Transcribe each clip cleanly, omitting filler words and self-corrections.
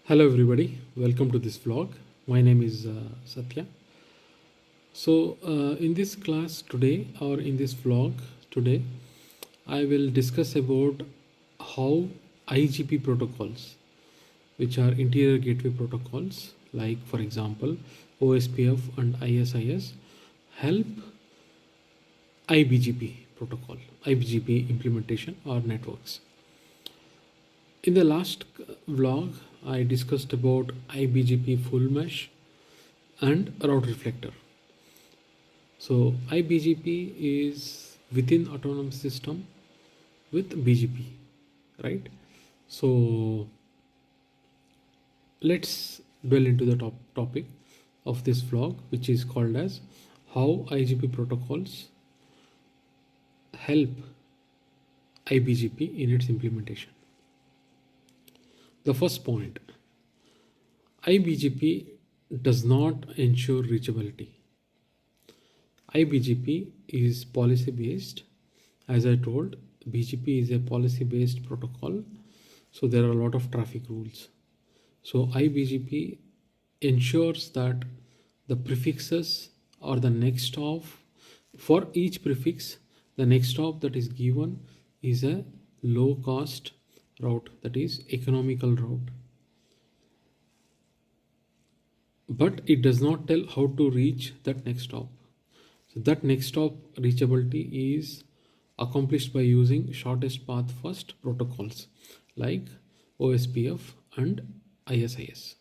Hello everybody, welcome to this vlog. My name is Satya. In this class today or in this vlog today, I will discuss about how IGP protocols, which are interior gateway protocols, like for example OSPF and ISIS, help iBGP protocol, iBGP implementation or networks. In the last vlog, I discussed about iBGP full mesh and route reflector. So iBGP is within autonomous system with BGP, right? So let's dwell into the topic of this vlog, which is called as how IGP protocols help iBGP in its implementation. The first point, iBGP does not ensure reachability. iBGP is policy based. As I told, BGP is a policy based protocol, so there are a lot of traffic rules. So iBGP ensures that the prefixes or the next stop, for each prefix, the next stop that is given is a low cost route, that is economical route. But it does not tell how to reach that next stop. So that next stop reachability is accomplished by using shortest path first protocols like OSPF and ISIS.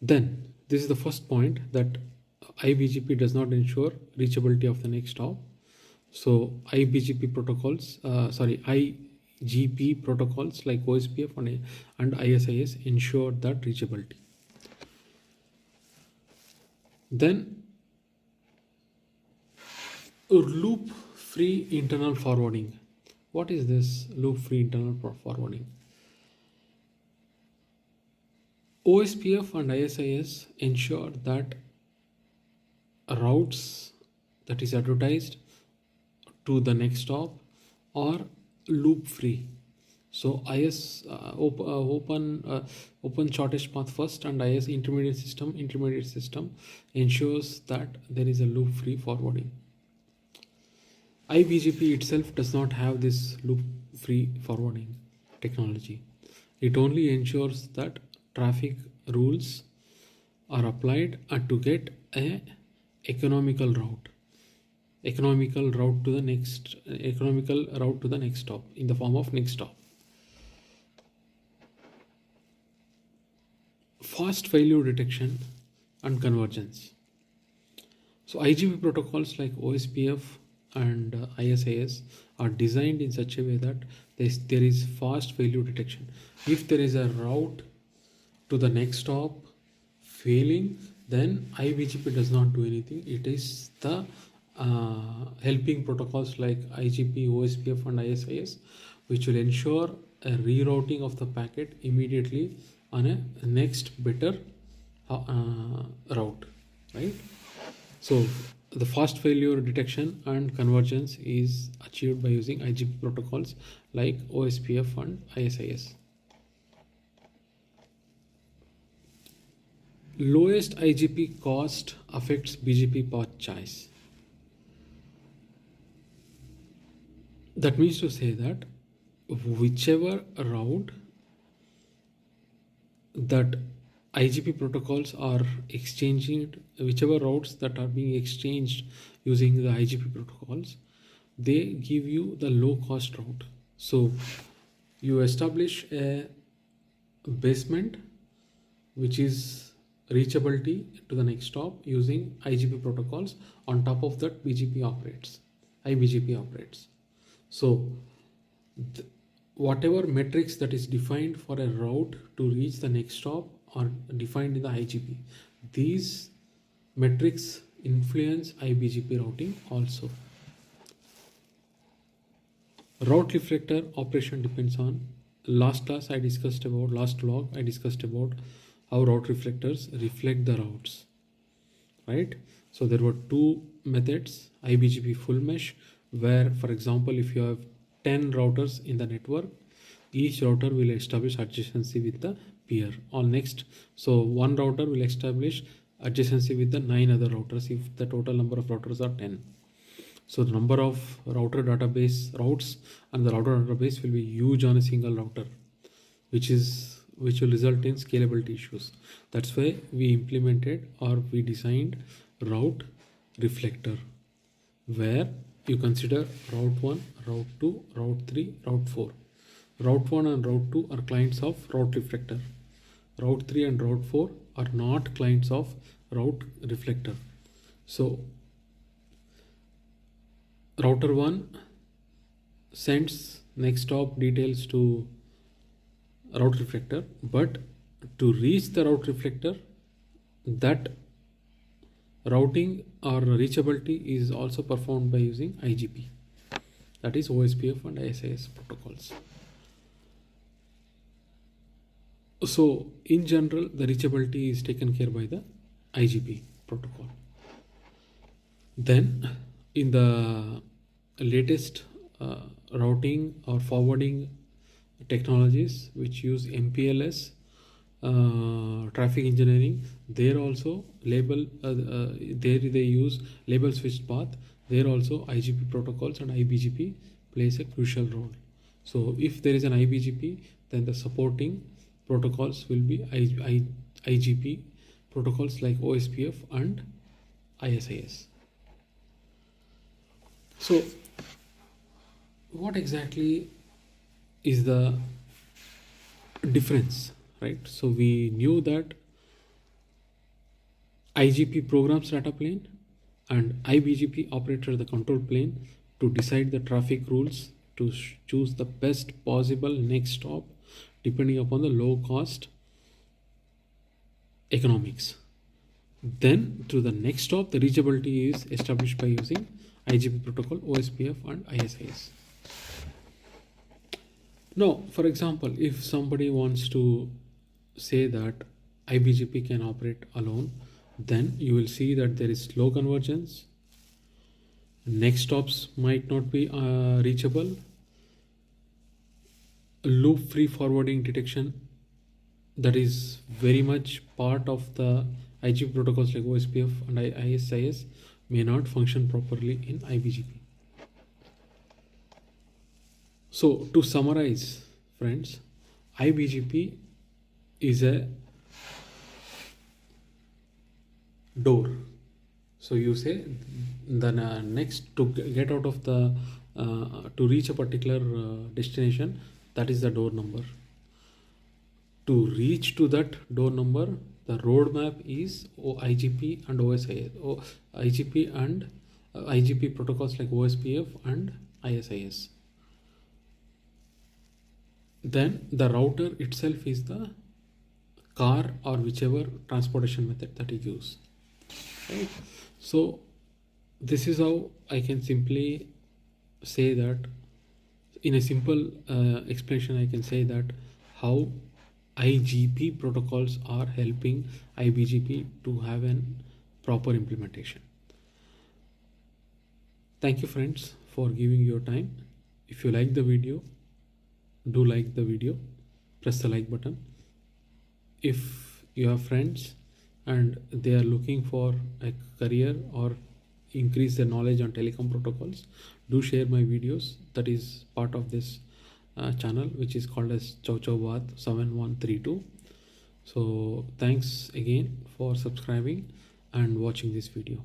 Then this is the first point, that iBGP does not ensure reachability of the next stop. So iBGP protocols, IGP protocols like OSPF and ISIS ensure that reachability. Then loop free internal forwarding. What is this loop free internal forwarding? OSPF and ISIS ensure that routes that is advertised to the next stop are loop free. So IS open shortest path first and IS intermediate system ensures that there is a loop free forwarding. iBGP itself does not have this loop free forwarding technology. It only ensures that traffic rules are applied to get a economical route to the next stop in the form of next stop. Fast failure detection and convergence. So IGP protocols like OSPF and ISIS are designed in such a way that there is fast failure detection. If there is a route to the next stop failing, then iBGP does not do anything. It is the helping protocols like IGP, OSPF and ISIS which will ensure a rerouting of the packet immediately on a next better route, right? So the fast failure detection and convergence is achieved by using IGP protocols like OSPF and ISIS. Lowest IGP cost affects BGP path choice. That means to say that whichever route that IGP protocols are exchanging, whichever routes that are being exchanged using the IGP protocols, they give you the low cost route. So you establish a basement which is reachability to the next stop using IGP protocols. On top of that, iBGP operates. So whatever metrics that is defined for a route to reach the next stop are defined in the IGP. These metrics influence iBGP routing also. Route reflector operation depends on, last vlog I discussed about how route reflectors reflect the routes, right? So there were two methods, iBGP full mesh, where for example if you have 10 routers in the network, each router will establish adjacency with the peer or next. So one router will establish adjacency with the 9 other routers if the total number of routers are 10. So the number of router database routes and the router database will be huge on a single router, which will result in scalability issues. That's why we implemented or we designed route reflector, where you consider route 1, route 2, route 3, route 4. Route 1 and route 2 are clients of route reflector. Route 3 and route 4 are not clients of route reflector. So router 1 sends next hop details to route reflector, but to reach the route reflector, that routing or reachability is also performed by using IGP, that is OSPF and ISIS protocols. So in general, the reachability is taken care by the IGP protocol. Then in the latest routing or forwarding technologies which use MPLS, traffic engineering, there also label there they use label switched path. There also IGP protocols and iBGP plays a crucial role. So if there is an iBGP, then the supporting protocols will be IGP protocols like OSPF and ISIS. So what exactly is the difference, right? So we knew that IGP programs data plane and iBGP operated the control plane to decide the traffic rules, to choose the best possible next stop depending upon the low cost economics. Then to the next stop, the reachability is established by using IGP protocol, OSPF and ISIS. Now, for example, if somebody wants to say that iBGP can operate alone, then you will see that there is slow convergence, next stops might not be reachable, loop free forwarding detection, that is very much part of the IGP protocols like OSPF and ISIS may not function properly in iBGP. So to summarize, friends, iBGP is a door. So you say the next to get out of the to reach a particular destination, that is the door number. To reach to that door number, the roadmap is IGP and OSIS, IGP and IGP protocols like OSPF and ISIS. Then the router itself is the car or whichever transportation method that you use. Right? So this is how I can simply say that, in a simple explanation, I can say that how IGP protocols are helping iBGP to have a proper implementation. Thank you friends for giving your time. If you like the video, do like the video, press the like button. If you have friends and they are looking for a career or increase their knowledge on telecom protocols, do share my videos. That is part of this channel, which is called as Chow Chow Baat 7132. So thanks again for subscribing and watching this video.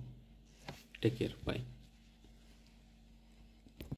Take care. Bye.